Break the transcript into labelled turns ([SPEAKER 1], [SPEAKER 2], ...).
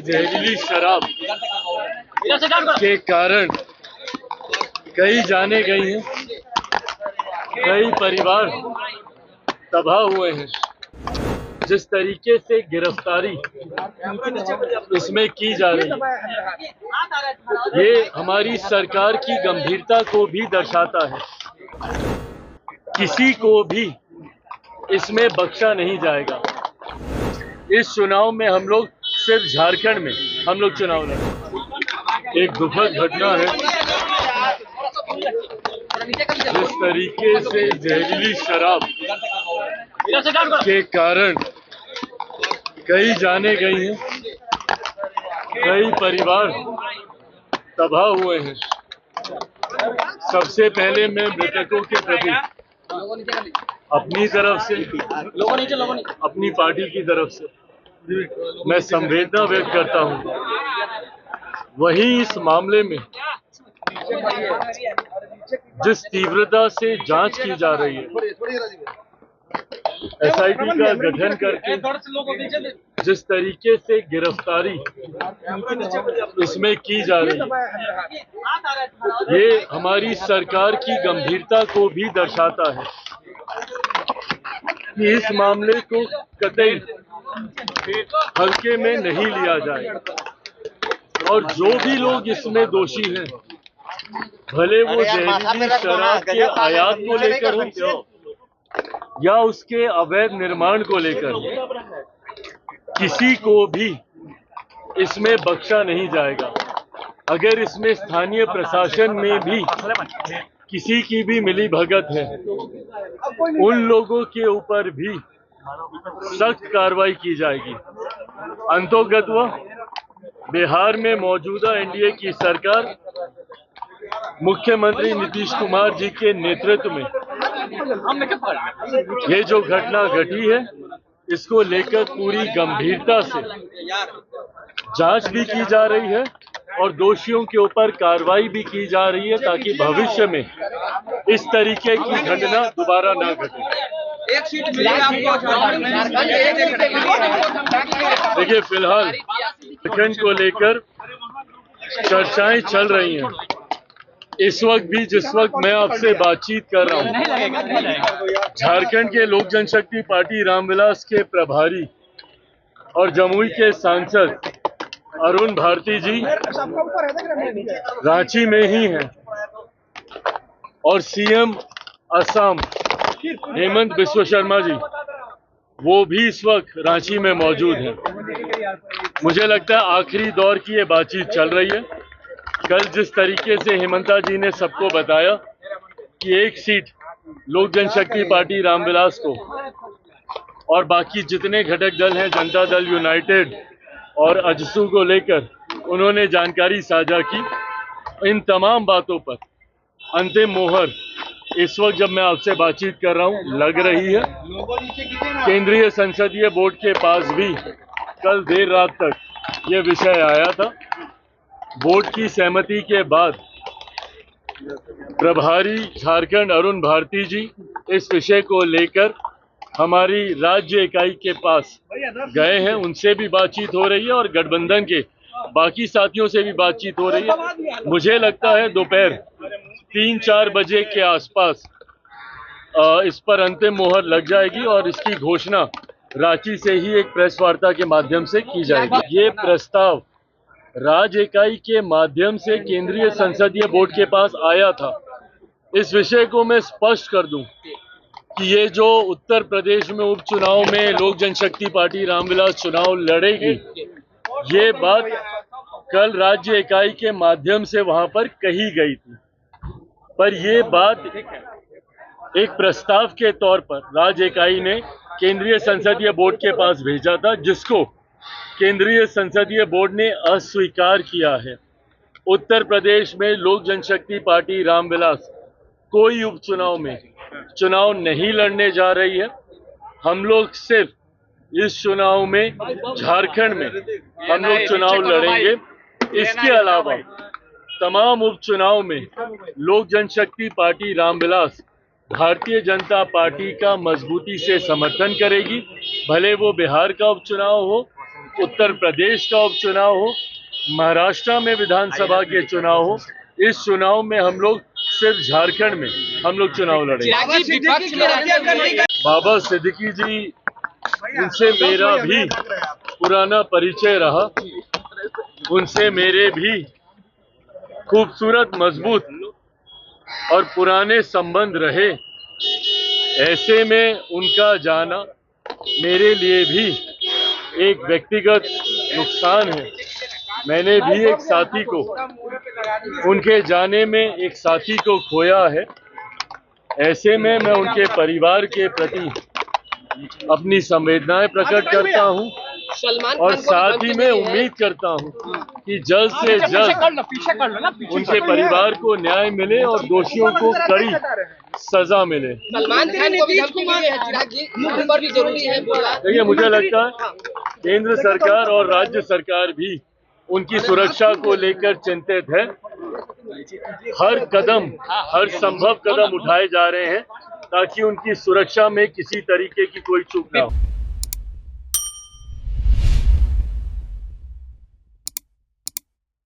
[SPEAKER 1] जहरीली शराब के कारण कई जाने गई हैं, कई परिवार तबाह हुए हैं। जिस तरीके से गिरफ्तारी इसमें की जा रही है, ये हमारी सरकार की गंभीरता को भी दर्शाता है। किसी को भी इसमें बख्शा नहीं जाएगा। इस चुनाव में हम लोग सिर्फ झारखंड में हम लोग चुनाव लड़े। एक दुखद घटना है। जिस तरीके से जहरीली शराब के कारण कई जाने गई हैं, कई परिवार तबाह हुए हैं। सबसे पहले मैं मृतकों के प्रति अपनी तरफ से, अपनी पार्टी की तरफ से मैं संवेदना व्यक्त करता हूं। वहीं इस मामले में जिस तीव्रता से जांच की जा रही है, एसआईटी का गठन करके जिस तरीके से गिरफ्तारी इसमें की जा रही है, ये हमारी सरकार की गंभीरता को भी दर्शाता है कि इस मामले को कतई हल्के में नहीं लिया जाए और जो भी लोग इसमें दोषी हैं, भले वो जहरीली शराब के आयात को लेकर हो या उसके अवैध निर्माण को लेकर, किसी को भी इसमें बख्शा नहीं जाएगा। अगर इसमें स्थानीय प्रशासन में भी किसी की भी मिली भगत है, उन लोगों के ऊपर भी सख्त कार्रवाई की जाएगी। अंतोगत्वा बिहार में मौजूदा एनडीए की सरकार मुख्यमंत्री नीतीश कुमार जी के नेतृत्व में ये जो घटना घटी है, इसको लेकर पूरी गंभीरता से जांच भी की जा रही है और दोषियों के ऊपर कार्रवाई भी की जा रही है, ताकि भविष्य में इस तरीके की घटना दोबारा न घटे। देखिए, फिलहाल झारखंड को लेकर चर्चाएं चल रही हैं। इस वक्त भी जिस वक्त मैं आपसे बातचीत कर रहा हूं, झारखंड के लोक जनशक्ति पार्टी रामविलास के प्रभारी और जमुई के सांसद अरुण भारती जी रांची में ही हैं और सीएम असम हेमंत बिस्वा शर्मा जी वो भी इस वक्त रांची में मौजूद हैं। मुझे लगता है आखिरी दौर की ये बातचीत चल रही है। कल जिस तरीके से हेमंता जी ने सबको बताया कि एक सीट लोक जनशक्ति पार्टी रामविलास को और बाकी जितने घटक दल हैं, जनता दल यूनाइटेड और अजसू को लेकर उन्होंने जानकारी साझा की। इन तमाम बातों पर अंतिम मोहर इस वक्त जब मैं आपसे बातचीत कर रहा हूं लग रही है। केंद्रीय संसदीय बोर्ड के पास भी कल देर रात तक ये विषय आया था। बोर्ड की सहमति के बाद प्रभारी झारखंड अरुण भारती जी इस विषय को लेकर हमारी राज्य इकाई के पास गए हैं। उनसे भी बातचीत हो रही है और गठबंधन के बाकी साथियों से भी बातचीत हो रही है। मुझे लगता है दोपहर 3-4 बजे के आसपास इस पर अंतिम मोहर लग जाएगी और इसकी घोषणा रांची से ही एक प्रेस वार्ता के माध्यम से की जाएगी। ये प्रस्ताव राज्य इकाई के माध्यम से केंद्रीय संसदीय बोर्ड के पास आया था। इस विषय को मैं स्पष्ट कर दूं कि ये जो उत्तर प्रदेश में उपचुनाव में लोक जनशक्ति पार्टी रामविलास चुनाव लड़ेगी, ये बात कल राज्य इकाई के माध्यम से वहां पर कही गई थी। पर ये बात एक प्रस्ताव के तौर पर राज्य इकाई ने केंद्रीय संसदीय बोर्ड के पास भेजा था, जिसको केंद्रीय संसदीय बोर्ड ने अस्वीकार किया है। उत्तर प्रदेश में लोक जनशक्ति पार्टी रामविलास कोई उपचुनाव में चुनाव नहीं लड़ने जा रही है। हम लोग सिर्फ इस चुनाव में झारखंड में हम लोग चुनाव लड़ेंगे। इसके अलावा तमाम उपचुनाव में लोक जनशक्ति पार्टी रामविलास भारतीय जनता पार्टी का मजबूती से समर्थन करेगी, भले वो बिहार का उपचुनाव हो उत्तर प्रदेश का उपचुनाव हो, महाराष्ट्र में विधानसभा के चुनाव हो, इस चुनाव में हम लोग सिर्फ झारखंड में हम लोग चुनाव लड़ेंगे। बाबा सिद्दीकी जी, उनसे मेरा भी पुराना परिचय रहा, उनसे मेरे भी खूबसूरत, मजबूत और पुराने संबंध रहे। ऐसे में उनका जाना मेरे लिए भी एक व्यक्तिगत नुकसान है। मैंने भी एक साथी को, उनके जाने में एक साथी को खोया है। ऐसे में मैं उनके परिवार के प्रति अपनी संवेदनाएं प्रकट करता हूं और साथ ही मैं उम्मीद करता हूं कि जल्द से जल्द उनके परिवार को न्याय मिले और दोषियों को कड़ी सजा मिले।
[SPEAKER 2] सलमान खान को भी धमकी मिली है, चिराग जी, नंबर भी जरूरी है।
[SPEAKER 1] देखिए, मुझे लगता है केंद्र सरकार और राज्य सरकार भी उनकी सुरक्षा को लेकर चिंतित है। हर कदम, हर संभव कदम उठाए जा रहे हैं ताकि उनकी सुरक्षा में किसी तरीके की कोई चूक ना हो।